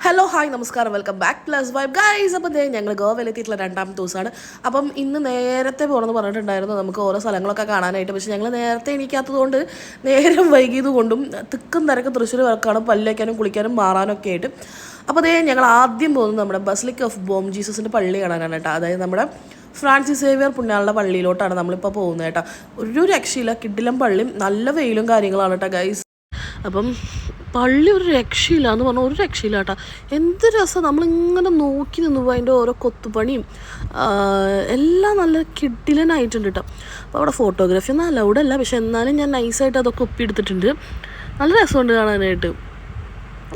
Hello hi നമസ്കാരം welcome back plus vibe guys. അപ്പോൾ ഞങ്ങൾ ഗോവയിലെത്തിയിട്ടുള്ള രണ്ടാമത്തെ ദിവസമാണ്. അപ്പം ഇന്ന് നേരത്തെ പോകണമെന്ന് പറഞ്ഞിട്ടുണ്ടായിരുന്നു നമുക്ക് ഓരോ സ്ഥലങ്ങളൊക്കെ കാണാനായിട്ട്. പക്ഷേ ഞങ്ങൾ നേരത്തെ എണീക്കാത്തതുകൊണ്ട് നേരം വൈകിയത് കൊണ്ടും തിക്കും തിരക്ക് തൃശ്ശൂർ വർക്കാണ് പല്ല് വയ്ക്കാനും കുളിക്കാനും മാറാനൊക്കെ ആയിട്ട്. അപ്പോൾ ഞങ്ങൾ ആദ്യം പോകുന്നത് നമ്മുടെ ബസിലിക്ക ഓഫ് ബോം ജീസസിൻ്റെ പള്ളി കാണാനാണ് കേട്ടോ. അതായത് നമ്മുടെ ഫ്രാൻസിസ് സേവിയർ പുണ്യാളുടെ പള്ളിയിലോട്ടാണ് നമ്മളിപ്പോൾ പോകുന്നത് കേട്ടോ. ഒരു രക്ഷയില്ല, കിടിലം പള്ളിയും നല്ല വെയിലും കാര്യങ്ങളാണ് കേട്ടോ ഗൈസ്. അപ്പം പള്ളി ഒരു രക്ഷയില്ല എന്ന് പറഞ്ഞാൽ ഒരു രക്ഷയില്ല കേട്ടോ. എന്ത് രസം, നമ്മളിങ്ങനെ നോക്കി നിന്ന് പോയി അതിൻ്റെ ഓരോ കൊത്തുപണിയും എല്ലാം നല്ല കിടിലനായിട്ടുണ്ട് കേട്ടോ. അപ്പോൾ അവിടെ ഫോട്ടോഗ്രാഫി ഒന്നും അലൗഡ് അല്ല, പക്ഷെ എന്നാലും ഞാൻ നൈസായിട്ട് അതൊക്കെ ഒപ്പിയെടുത്തിട്ടുണ്ട്. നല്ല രസമുണ്ട് കാണാനായിട്ട്.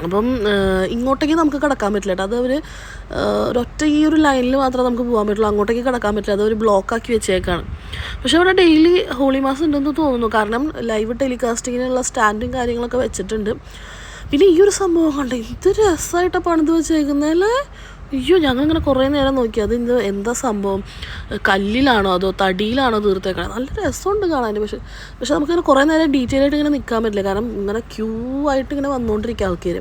അപ്പം ഇങ്ങോട്ടേക്ക് നമുക്ക് കിടക്കാൻ പറ്റില്ല കേട്ടോ. അത് അവർ ഒരൊറ്റ ഈ ഒരു ലൈനിൽ മാത്രമേ നമുക്ക് പോകാൻ പറ്റുള്ളൂ, അങ്ങോട്ടേക്ക് കിടക്കാൻ പറ്റില്ല. അത് ഒരു ബ്ലോക്കാക്കി വെച്ചേക്കാണ്. പക്ഷെ അവിടെ ഡെയിലി ഹോളി മാസ് ഉണ്ടെന്ന് തോന്നുന്നു, കാരണം ലൈവ് ടെലികാസ്റ്റിങ്ങിനുള്ള സ്റ്റാൻഡും കാര്യങ്ങളൊക്കെ വെച്ചിട്ടുണ്ട്. പിന്നെ ഈ ഒരു സംഭവം കണ്ട് ഇത് രസമായിട്ടാണ് പണിത് വെച്ചേക്കുന്നതല്ലേ. അയ്യോ, ഞങ്ങളിങ്ങനെ കുറേ നേരം നോക്കി അത് എന്താ സംഭവം, കല്ലിലാണോ അതോ തടിയിലാണോ തീർത്തേക്കണം. നല്ല രസമുണ്ട് കാണാൻ. പക്ഷെ നമുക്കിങ്ങനെ കുറേ നേരം ഡീറ്റെയിൽ ആയിട്ട് ഇങ്ങനെ നിൽക്കാൻ പറ്റില്ല, കാരണം ഇങ്ങനെ ക്യൂ ആയിട്ട് ഇങ്ങനെ വന്നുകൊണ്ടിരിക്കുക ആൾക്കാർ.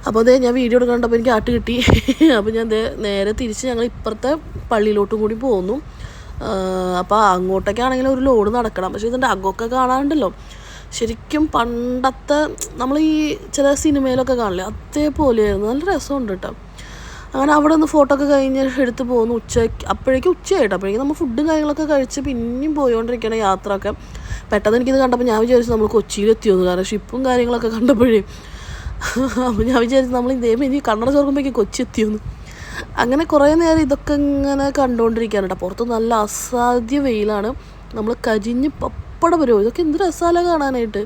അപ്പോൾ ഞാൻ വീഡിയോ എടുക്കണ്ടപ്പോൾ എനിക്ക് ആട്ട് കിട്ടി. അപ്പോൾ ഞാൻ നേരെ തിരിച്ച് ഞങ്ങൾ ഇപ്പുറത്തെ പള്ളിയിലോട്ടും കൂടി പോന്നു. അപ്പോൾ അങ്ങോട്ടേക്കാണെങ്കിൽ ഒരു ലോഡ് നടക്കണം. പക്ഷേ ഇതിൻ്റെ അകമൊക്കെ കാണാനുണ്ടല്ലോ, ശരിക്കും പണ്ടത്തെ നമ്മൾ ഈ ചില സിനിമയിലൊക്കെ കാണില്ലേ അതേപോലെയായിരുന്നു. നല്ല രസമുണ്ട് കേട്ടോ. അങ്ങനെ അവിടെ നിന്ന് ഫോട്ടോ ഒക്കെ കഴിഞ്ഞ് എടുത്ത് പോകുന്നു. അപ്പോഴേക്കും ഉച്ചയായിട്ട്. അപ്പോഴേക്കും നമ്മൾ ഫുഡും കാര്യങ്ങളൊക്കെ കഴിച്ച് പിന്നെയും പോയിക്കൊണ്ടിരിക്കുകയാണ് യാത്ര ഒക്കെ. പെട്ടെന്ന് എനിക്കിത് കണ്ടപ്പോൾ ഞാൻ വിചാരിച്ചു നമ്മൾ കൊച്ചിയിലെത്തിയോന്ന്, കാരണം ഷിപ്പും കാര്യങ്ങളൊക്കെ കണ്ടപ്പോഴേ. അപ്പോൾ ഞാൻ വിചാരിച്ചു നമ്മൾ ഇനി കണ്ണട ചോർക്കുമ്പോഴേക്കും കൊച്ചി എത്തിയോന്ന്. അങ്ങനെ കുറേ നേരം ഇതൊക്കെ ഇങ്ങനെ കണ്ടുകൊണ്ടിരിക്കുകയാണ് കേട്ടോ. പുറത്ത് നല്ല അസാധ്യ വെയിലാണ്, നമ്മൾ കരിഞ്ഞ് പപ്പട വരുമോ. ഇതൊക്കെ എന്ത് രസമല്ല കാണാനായിട്ട്.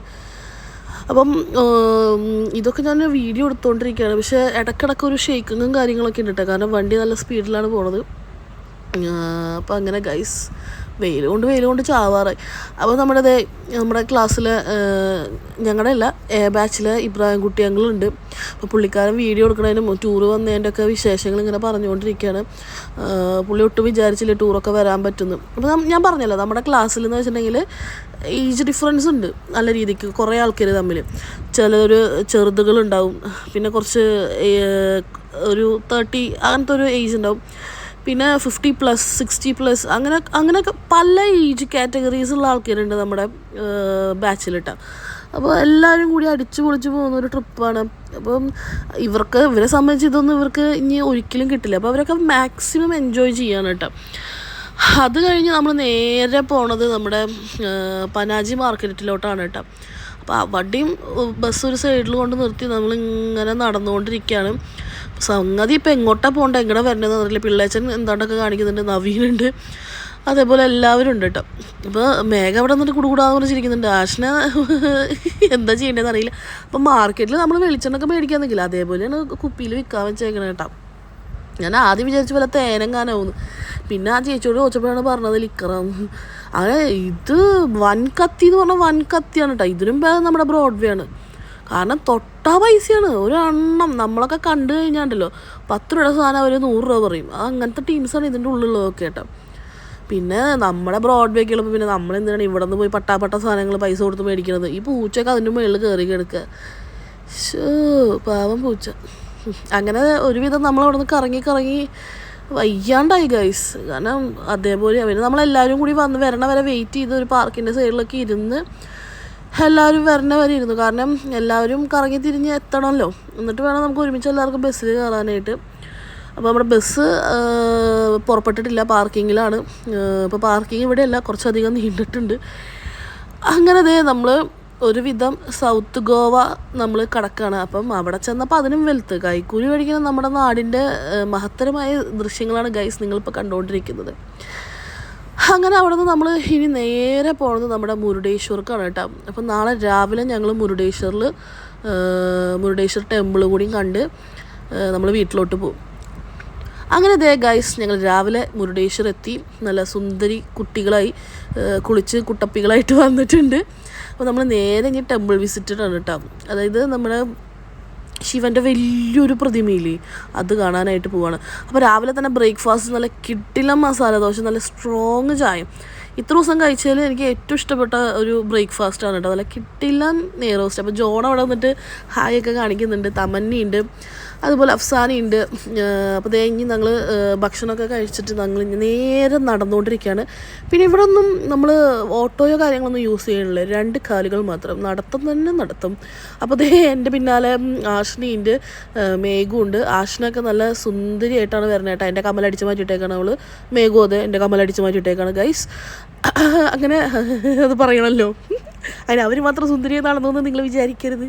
അപ്പം ഇതൊക്കെ ഞാൻ വീഡിയോ എടുത്തുകൊണ്ടിരിക്കുകയാണ്. പക്ഷേ ഇടയ്ക്കിടയ്ക്ക് ഒരു ഷേക്കിങ്ങും കാര്യങ്ങളൊക്കെ ഉണ്ട് കേട്ടോ, കാരണം വണ്ടി നല്ല സ്പീഡിലാണ് പോണത്. അപ്പോൾ അങ്ങനെ ഗൈസ്, വെയിൽ കൊണ്ട് ചാവാറായി. അപ്പോൾ നമ്മുടെ ക്ലാസ്സിൽ ഞങ്ങളുടെ അല്ല ബാച്ചിലെ ഇബ്രാഹിം കുട്ടി അങ്കിളുണ്ട്. അപ്പോൾ പുള്ളിക്കാരൻ വീഡിയോ എടുക്കുന്നതിനും ടൂറ് വന്നതിൻ്റെ ഒക്കെ വിശേഷങ്ങൾ ഇങ്ങനെ പറഞ്ഞുകൊണ്ടിരിക്കുകയാണ്. പുള്ളി ഒട്ടും വിചാരിച്ചില്ല ടൂറൊക്കെ വരാൻ പറ്റുന്നു. അപ്പോൾ ഞാൻ പറഞ്ഞല്ലോ, നമ്മുടെ ക്ലാസ്സിൽ എന്ന് വെച്ചിട്ടുണ്ടെങ്കിൽ ഏജ് ഡിഫറൻസ് ഉണ്ട് നല്ല രീതിക്ക്, കുറേ ആൾക്കാർ തമ്മിൽ. ചിലർ ചെറുതുകളുണ്ടാവും, പിന്നെ കുറച്ച് ഒരു 30 അങ്ങനത്തെ ഒരു ഏജ് ഉണ്ടാവും, പിന്നെ 50+, 60+, അങ്ങനെയൊക്കെ പല ഏജ് കാറ്റഗറീസുള്ള ആൾക്കാരുണ്ട് നമ്മുടെ ബാച്ചിലിട്ടാണ്. അപ്പോൾ എല്ലാവരും കൂടി അടിച്ചു പൊളിച്ച് പോകുന്ന ഒരു ട്രിപ്പാണ്. അപ്പം ഇവരെ സംബന്ധിച്ച് ഇതൊന്നും ഇവർക്ക് ഇനി ഒരിക്കലും കിട്ടില്ല. അപ്പോൾ അവരൊക്കെ മാക്സിമം എൻജോയ് ചെയ്യാണ് കേട്ടോ. അത് കഴിഞ്ഞ് നമ്മൾ നേരെ പോണത് നമ്മുടെ പനാജി മാർക്കറ്റിലോട്ടാണ് കേട്ടോ. അപ്പോൾ അവിടെയും ബസ് ഒരു സൈഡിൽ കൊണ്ട് നിർത്തി നമ്മളിങ്ങനെ നടന്നുകൊണ്ടിരിക്കുകയാണ്. സംഗതി ഇപ്പം എങ്ങോട്ടാണ് പോകേണ്ടത്, എങ്ങനെ വരേണ്ടതെന്ന് അറിയില്ല. പിള്ളേച്ചൻ എന്താണ്ടൊക്കെ കാണിക്കുന്നുണ്ട്, നവീനുണ്ട്, അതേപോലെ എല്ലാവരും ഉണ്ട് കേട്ടോ. അപ്പോൾ മേഘ അവിടെ നിന്നിട്ട് കുടുകൂടാന്ന് പറഞ്ഞിരിക്കുന്നുണ്ട്. ആഷിനെ എന്താ ചെയ്യേണ്ടതെന്ന് അറിയില്ല. അപ്പം മാർക്കറ്റിൽ നമ്മൾ വെളിച്ചെണ്ണൊക്കെ മേടിക്കാൻ നിൽക്കില്ല, അതേപോലെയാണ് കുപ്പിയിൽ വിൽക്കാൻ വെച്ചേക്കണേ കേട്ടോ. ഞാൻ ആദ്യം വിചാരിച്ച പോലെ തേനെങ്ങാനാവുന്നു, പിന്നെ ആ ചേച്ചിയോട് ചോദിച്ചപ്പോഴാണ് പറഞ്ഞത് ലിക്കറാന്ന്. അങ്ങനെ ഇത് വൻ കത്തി എന്ന് പറഞ്ഞാൽ വൻ കത്തിയാണ് കേട്ടോ. ഇതിനും ഭേദം നമ്മുടെ ബ്രോഡ്വേ ആണ്, കാരണം തൊട്ടാ പൈസയാണ് ഒരു എണ്ണം. നമ്മളൊക്കെ കണ്ടു കഴിഞ്ഞാണ്ടല്ലോ 10 രൂപയുടെ സാധനം അവർ 100 രൂപ പറയും. അങ്ങനത്തെ ടീംസാണ് ഇതിൻ്റെ ഉള്ളിലുള്ളതൊക്കെ കേട്ടോ. പിന്നെ നമ്മുടെ ബ്രോഡ്വേക്ക് ഉള്ളപ്പോൾ പിന്നെ നമ്മളെന്തിനാണ് ഇവിടെ നിന്ന് പോയി പട്ടാപ്പട്ട സാധനങ്ങൾ പൈസ കൊടുത്ത് മേടിക്കുന്നത്. ഈ പൂച്ചയൊക്കെ അതിൻ്റെ മുകളിൽ കയറി കിടക്കുക, പാവം പൂച്ച. അങ്ങനെ ഒരുവിധം നമ്മളവിടെ നിന്ന് കറങ്ങി വയ്യാണ്ടായി ഗൈസ്. കാരണം അതേപോലെ പിന്നെ നമ്മളെല്ലാവരും കൂടി വരണ വരെ വെയിറ്റ് ചെയ്ത് ഒരു പാർക്കിൻ്റെ സൈഡിലൊക്കെ ഇരുന്ന് എല്ലാവരും വരണ വരെ ഇരുന്നു, കാരണം എല്ലാവരും കറങ്ങി തിരിഞ്ഞ് എത്തണമല്ലോ. എന്നിട്ട് വേണം നമുക്ക് ഒരുമിച്ച് എല്ലാവർക്കും ബസ്സിൽ കയറാനായിട്ട്. അപ്പോൾ നമ്മുടെ ബസ് പുറപ്പെട്ടിട്ടില്ല, പാർക്കിങ്ങിലാണ്. ഇപ്പോൾ പാർക്കിംഗ് ഇവിടെയല്ല, കുറച്ചധികം നീണ്ടിട്ടുണ്ട്. അങ്ങനെ നമ്മൾ ഒരുവിധം സൗത്ത് ഗോവ നമ്മൾ കടക്കുകയാണ്. അപ്പം അവിടെ ചെന്നപ്പോൾ അതിനും വലുത്ത് കൈക്കൂലി മേടിക്കുന്ന നമ്മുടെ നാടിൻ്റെ മഹത്തരമായ ദൃശ്യങ്ങളാണ് ഗൈസ് നിങ്ങളിപ്പോൾ കണ്ടുകൊണ്ടിരിക്കുന്നത്. അങ്ങനെ അവിടെ നിന്ന് നമ്മൾ ഇനി നേരെ പോകുന്നത് നമ്മുടെ മുരുടേശ്വർക്കാണ് കേട്ടോ. അപ്പം നാളെ രാവിലെ ഞങ്ങൾ മുരുടേശ്വർ ടെമ്പിൾ കൂടിയും കണ്ട് നമ്മൾ വീട്ടിലോട്ട് പോകും. അങ്ങനെ ഗൈസ്, ഞങ്ങൾ രാവിലെ മുരുടേശ്വർ എത്തി. നല്ല സുന്ദരി കുട്ടികളായി കുളിച്ച് കുട്ടപ്പികളായിട്ട് വന്നിട്ടുണ്ട്. അപ്പോൾ നമ്മൾ നേരെ ഇനി ടെമ്പിൾ വിസിറ്ററാണ് കേട്ടോ. അതായത് നമ്മുടെ ശിവൻ്റെ വലിയൊരു പ്രതിമയില്ലേ, അത് കാണാനായിട്ട് പോവാണ്. അപ്പോൾ രാവിലെ തന്നെ ബ്രേക്ക്ഫാസ്റ്റ് നല്ല കിടിലം മസാല ദോശ, നല്ല സ്ട്രോങ് ചായ. ഇത്ര ദിവസം കഴിച്ചതിൽ എനിക്ക് ഏറ്റവും ഇഷ്ടപ്പെട്ട ഒരു ബ്രേക്ക്ഫാസ്റ്റാണ് കേട്ടോ. നല്ല കിടിലം നെയ്റോസ്റ്റ്. അപ്പോൾ ജോൺ അവിടെ വന്നിട്ട് ഹായ് ഒക്കെ കാണിക്കുന്നുണ്ട്, തമന്നിയുണ്ട്. അതുപോലെ അഫ്സാനയുണ്ട്. അപ്പോൾ ഇനി ഞങ്ങൾ ഭക്ഷണമൊക്കെ കഴിച്ചിട്ട് ഞങ്ങൾ നേരെ നടന്നുകൊണ്ടിരിക്കുകയാണ്. പിന്നെ ഇവിടെ ഒന്നും നമ്മൾ ഓട്ടോയോ കാര്യങ്ങളൊന്നും യൂസ് ചെയ്യണില്ല, 2 കാലുകൾ മാത്രം, നടത്തം തന്നെ നടത്തും. അപ്പോൾ എൻ്റെ പിന്നാലെ ആഷ്നിയുണ്ട്, മേഘുണ്ട്. ആഷ്നൊക്കെ നല്ല സുന്ദരിയായിട്ടാണ് വരുന്നത് കേട്ടോ. എൻ്റെ കമ്മലടിച്ച് മാറ്റിയിട്ടേക്കാണ് അവൾ. മേഘു അതെ എൻ്റെ കമ്മലടിച്ച് മാറ്റിയിട്ടേക്കാണ് ഗൈസ്. അങ്ങനെ അത് പറയണമല്ലോ, അതിന് അവർ മാത്രം സുന്ദരിയെ നടന്നു നിങ്ങൾ വിചാരിക്കരുത്.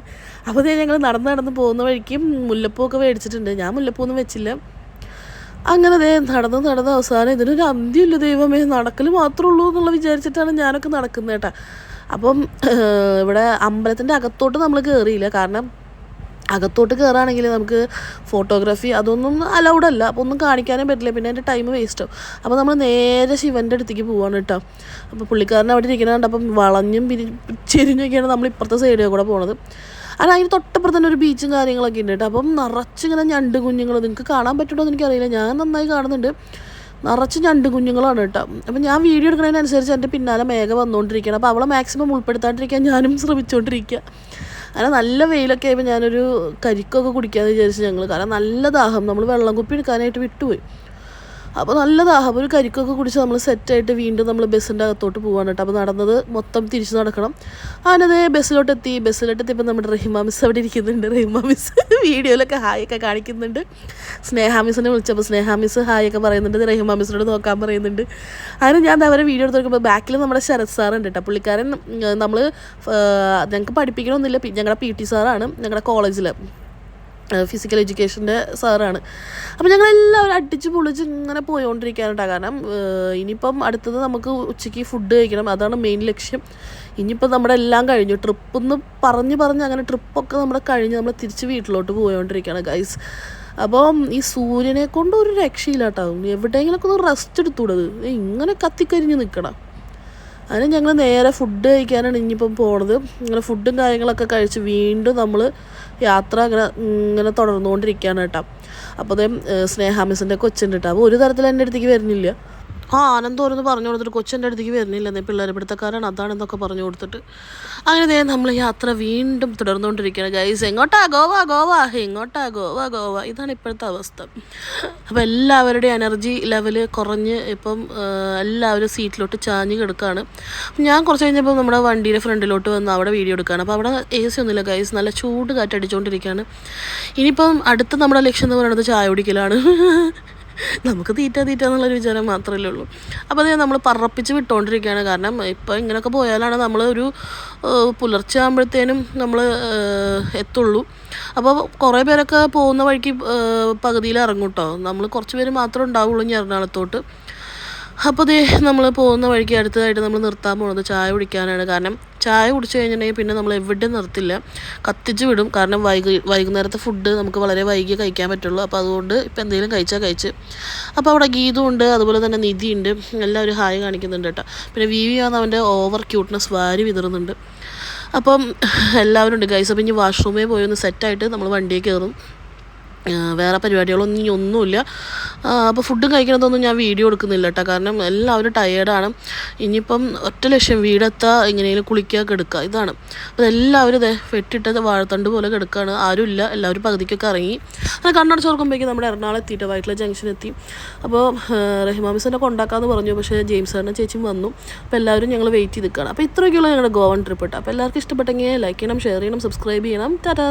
അപ്പോൾ ഞങ്ങൾ നടന്ന് പോകുന്ന വഴിക്ക് മുല്ലപ്പൂവൊക്കെ മേടിച്ചിട്ടുണ്ട്. ഞാൻ മുല്ലപ്പൂവൊന്നും വെച്ചില്ല. അങ്ങനെ നടന്ന് അവസാനം ഇതിനൊരു അന്ത്യമില്ല ദൈവമേ, നടക്കൽ മാത്രമേ ഉള്ളൂ എന്നുള്ള വിചാരിച്ചിട്ടാണ് ഞാനൊക്കെ നടക്കുന്നത് കേട്ടോ. അപ്പം ഇവിടെ അമ്പലത്തിൻ്റെ അകത്തോട്ട് നമ്മൾ കയറിയില്ല, കാരണം അകത്തോട്ട് കയറുകയാണെങ്കിൽ നമുക്ക് ഫോട്ടോഗ്രാഫി അതൊന്നും അലൗഡ് അല്ല, അപ്പോൾ ഒന്നും കാണിക്കാനേ പറ്റില്ല, പിന്നെ എൻ്റെ ടൈം വേസ്റ്റ് ആവും. അപ്പോൾ നമ്മൾ നേരെ ശിവൻ്റെ അടുത്തേക്ക് പോവാണ് കേട്ടോ. അപ്പോൾ പുള്ളിക്കാരൻ അവിടെ ഇരിക്കണുണ്ട്. അപ്പം വളഞ്ഞും ചെരിഞ്ഞൊക്കെയാണ് നമ്മൾ ഇപ്പുറത്തെ സൈഡിൽ കൂടെ പോണത്. അതിന് തൊട്ടപ്പുറത്ത് തന്നെ ഒരു ബീച്ചും കാര്യങ്ങളൊക്കെ ഉണ്ട് കേട്ടോ. അപ്പം നിറച്ചിങ്ങനെ ഞണ്ട് കുഞ്ഞുങ്ങൾ, നിങ്ങൾക്ക് കാണാൻ പറ്റുമോ എന്ന് എനിക്കറിയില്ല, ഞാൻ നന്നായി കാണുന്നുണ്ട്. നിറച്ച് ഞണ്ട് കുഞ്ഞുങ്ങളാണ് കേട്ടോ. അപ്പം ഞാൻ വീഡിയോ എടുക്കുന്നതിനനുസരിച്ച് എൻ്റെ പിന്നാലെ മേഘ വന്നുകൊണ്ടിരിക്കുകയാണ്. അപ്പോൾ അവളെ മാക്സിമം ഉൾപ്പെടുത്താണ്ടിരിക്കാൻ ഞാനും ശ്രമിച്ചുകൊണ്ടിരിക്കുക. അങ്ങനെ നല്ല വെയിലൊക്കെ ആയപ്പോൾ ഞാനൊരു കരിക്കൊക്കെ കുടിക്കാമെന്ന് വിചാരിച്ചു ഞങ്ങൾ, കാരണം നല്ല ദാഹം, നമ്മൾ വെള്ളം കുപ്പി എടുക്കാനായിട്ട് വിട്ടുപോയി. അപ്പോൾ നല്ല ദാഹം, ഒരു കരിക്കൊക്കെ കുടിച്ച് നമ്മൾ സെറ്റായിട്ട് വീണ്ടും നമ്മൾ ബസ്സിൻ്റെ അകത്തോട്ട് പോകാൻ കേട്ടോ. അപ്പോൾ നടന്നത് മൊത്തം തിരിച്ച് നടക്കണം. അങ്ങനെ ബസ്സിലോട്ടെത്തിയപ്പോൾ നമ്മുടെ റഹിമ മിസ് അവിടെ ഇരിക്കുന്നുണ്ട്. റഹിമ മിസ് വീഡിയോയിലൊക്കെ ഹായൊക്കെ കാണിക്കുന്നുണ്ട്. സ്നേഹ മിസ്സിനെ വിളിച്ചപ്പോൾ സ്നേഹ മിസ് ഹായൊക്കെ പറയുന്നുണ്ട്, റഹിമ മിസ്സിനോട് നോക്കാൻ പറയുന്നുണ്ട്. അങ്ങനെ ഞാൻ അവരെ വീഡിയോ എടുത്ത് നോക്കുമ്പോൾ ബാക്കിൽ നമ്മുടെ ശരത് സാറുണ്ട് കേട്ടോ. പുള്ളിക്കാരൻ ഞങ്ങൾക്ക് പഠിപ്പിക്കണമെന്നില്ല, ഞങ്ങളുടെ PT സാറാണ്, ഞങ്ങളുടെ കോളേജിൽ ഫിസിക്കൽ എഡ്യൂക്കേഷൻ്റെ സാറാണ്. അപ്പോൾ ഞങ്ങളെല്ലാവരും അടിച്ച് പൊളിച്ച് ഇങ്ങനെ പോയോണ്ടിരിക്കാനായിട്ടാണ്. കാരണം ഇനിയിപ്പം അടുത്തത് നമുക്ക് ഉച്ചയ്ക്ക് ഫുഡ് കഴിക്കണം, അതാണ് മെയിൻ ലക്ഷ്യം. ഇനിയിപ്പോൾ നമ്മുടെ എല്ലാം കഴിഞ്ഞു, ട്രിപ്പെന്ന് പറഞ്ഞ് അങ്ങനെ ട്രിപ്പൊക്കെ നമ്മുടെ കഴിഞ്ഞ് നമ്മൾ തിരിച്ച് വീട്ടിലോട്ട് പോയോണ്ടിരിക്കുകയാണ് ഗൈസ്. അപ്പം ഈ സൂര്യനെ കൊണ്ട് ഒരു രക്ഷയില്ല കേട്ടോ. എവിടെയെങ്കിലുമൊക്കെ ഒന്ന് റെസ്റ്റ് എടുത്തുകൂടത്, ഇങ്ങനെ കത്തിക്കരിഞ്ഞ് നിൽക്കണം. അതിന് ഞങ്ങൾ നേരെ ഫുഡ് കഴിക്കാനാണ് ഇനിയിപ്പം പോണത്. ഇങ്ങനെ ഫുഡും കാര്യങ്ങളൊക്കെ കഴിച്ച് വീണ്ടും നമ്മൾ യാത്ര ഇങ്ങനെ തുടർന്നുകൊണ്ടിരിക്കുകയാണ് കേട്ടോ. അപ്പോൾ സ്നേഹ മിസ്സിൻ്റെ കൊച്ചുണ്ട് കേട്ടോ. അപ്പോൾ ഒരു തരത്തിൽ എൻ്റെ അടുത്തേക്ക് വരുന്നില്ല. ആനന്ദോരെന്ന് പറഞ്ഞു കൊടുത്തിട്ട് കൊച്ചെൻ്റെ അടുത്തേക്ക് വരുന്നില്ല, എന്നേ പിള്ളേരെ പിടുത്തക്കാരാണ് അതാണെന്നൊക്കെ പറഞ്ഞു കൊടുത്തിട്ട്. അങ്ങനെ നമ്മൾ യാത്ര വീണ്ടും തുടർന്നുകൊണ്ടിരിക്കുകയാണ് ഗൈസ്. എങ്ങോട്ടാ? ഗോവ. ഇതാണ് ഇപ്പോഴത്തെ അവസ്ഥ. അപ്പോൾ എല്ലാവരുടെയും എനർജി ലെവല് കുറഞ്ഞ് ഇപ്പം എല്ലാവരും സീറ്റിലോട്ട് ചാഞ്ഞ് കിടക്കുകയാണ്. ഞാൻ കുറച്ച് കഴിഞ്ഞപ്പോൾ നമ്മുടെ വണ്ടിയുടെ ഫ്രണ്ടിലോട്ട് വന്ന് അവിടെ വീഡിയോ എടുക്കുകയാണ്. അപ്പോൾ അവിടെ AC ഒന്നുമില്ല ഗൈസ്, നല്ല ചൂട് കാറ്റടിച്ചുകൊണ്ടിരിക്കുകയാണ്. ഇനിയിപ്പം അടുത്ത നമ്മുടെ ലക്ഷ്യം എന്ന് പറയുന്നത് ചായ കുടിക്കലാണ്. നമുക്ക് തീറ്റ എന്നുള്ളൊരു വിചാരം മാത്രമല്ലേ ഉള്ളൂ. അപ്പോൾ നമ്മൾ പറപ്പിച്ച് വിട്ടുകൊണ്ടിരിക്കുകയാണ്. കാരണം ഇപ്പോൾ ഇങ്ങനെയൊക്കെ പോയാലാണ് നമ്മൾ ഒരു പുലർച്ചെ ആകുമ്പോഴത്തേനും നമ്മൾ എത്തുള്ളൂ. അപ്പോൾ കുറേ പേരൊക്കെ പോകുന്ന വഴിക്ക് പകുതിയിൽ ഇറങ്ങും കേട്ടോ. നമ്മൾ കുറച്ച് പേര് മാത്രമേ ഉണ്ടാവുള്ളൂ ഇനി എറണാകുളത്തോട്ട്. അപ്പോൾ നമ്മൾ പോകുന്ന വഴിക്ക് അടുത്തതായിട്ട് നമ്മൾ നിർത്താൻ പോകുന്നത് ചായ കുടിക്കാനാണ്. കാരണം ചായ കുടിച്ച് കഴിഞ്ഞിട്ടുണ്ടെങ്കിൽ പിന്നെ നമ്മൾ എവിടെ നിർത്തില്ല, കത്തിച്ച് വിടും. കാരണം വൈകുന്നേരത്തെ ഫുഡ് നമുക്ക് വളരെ വൈകി കഴിക്കാൻ പറ്റുള്ളൂ. അപ്പോൾ അതുകൊണ്ട് ഇപ്പോൾ എന്തെങ്കിലും കഴിച്ച് അപ്പോൾ അവിടെ ഗീതുണ്ട്, അതുപോലെ തന്നെ നിധിയുണ്ട്, എല്ലാവരും ഹായ് കാണിക്കുന്നുണ്ട് കേട്ടോ. പിന്നെ വിവിയാണ് അവൻ്റെ ഓവർ ക്യൂട്ട്നെസ് വാരി വിതറുന്നുണ്ട്. അപ്പം എല്ലാവരും ഉണ്ട് ഗൈസ്. അപ്പോൾ ഇനി വാഷ്റൂമിൽ പോയി ഒന്ന് സെറ്റായിട്ട് നമ്മൾ വണ്ടിയിൽ കയറും. വേറെ പരിപാടികളൊന്നുമില്ല. അപ്പോൾ ഫുഡും കഴിക്കണതൊന്നും ഞാൻ വീഡിയോ എടുക്കുന്നില്ല കേട്ടോ, കാരണം എല്ലാവരും ടയേർഡാണ്. ഇനിയിപ്പം ഒറ്റ ലക്ഷ്യം വീടെത്താൻ എങ്ങനെയെങ്കിലും കുളിക്കുക കിടക്കുക, ഇതാണ്. അപ്പോൾ എല്ലാവരും വെട്ടിട്ടത് വാഴത്തണ്ട് പോലെ കിടക്കുകയാണ്, ആരുമില്ല, എല്ലാവരും പകുതിക്കൊക്കെ ഇറങ്ങി. അങ്ങനെ കണ്ണടച്ച് തുറക്കുമ്പോഴേക്കും നമ്മുടെ എറണാകുളം എത്തിയിട്ട് വൈറ്റില ജംഗ്ഷൻ എത്തി. അപ്പോൾ റഹിമ മിസ്സിനെ കൊണ്ടാക്കാമെന്ന് പറഞ്ഞു, പക്ഷേ ജെയിംസ് സാറിൻ്റെ ചേച്ചിയും വന്നു. അപ്പോൾ എല്ലാവരും ഞങ്ങൾ വെയിറ്റ് ചെയ്ത് നിൽക്കുകയാണ്. അപ്പോൾ ഇത്രയൊക്കെയുള്ള ഞങ്ങളുടെ ഗോവൻ ട്രിപ്പ് കേട്ടോ. അപ്പോൾ എല്ലാവർക്കും ഇഷ്ടപ്പെട്ടെങ്കിൽ ലൈക്ക് ചെയ്യണം, ഷെയർ ചെയ്യണം, സബ്സ്ക്രൈബ് ചെയ്യണം. ടാറ്റാ.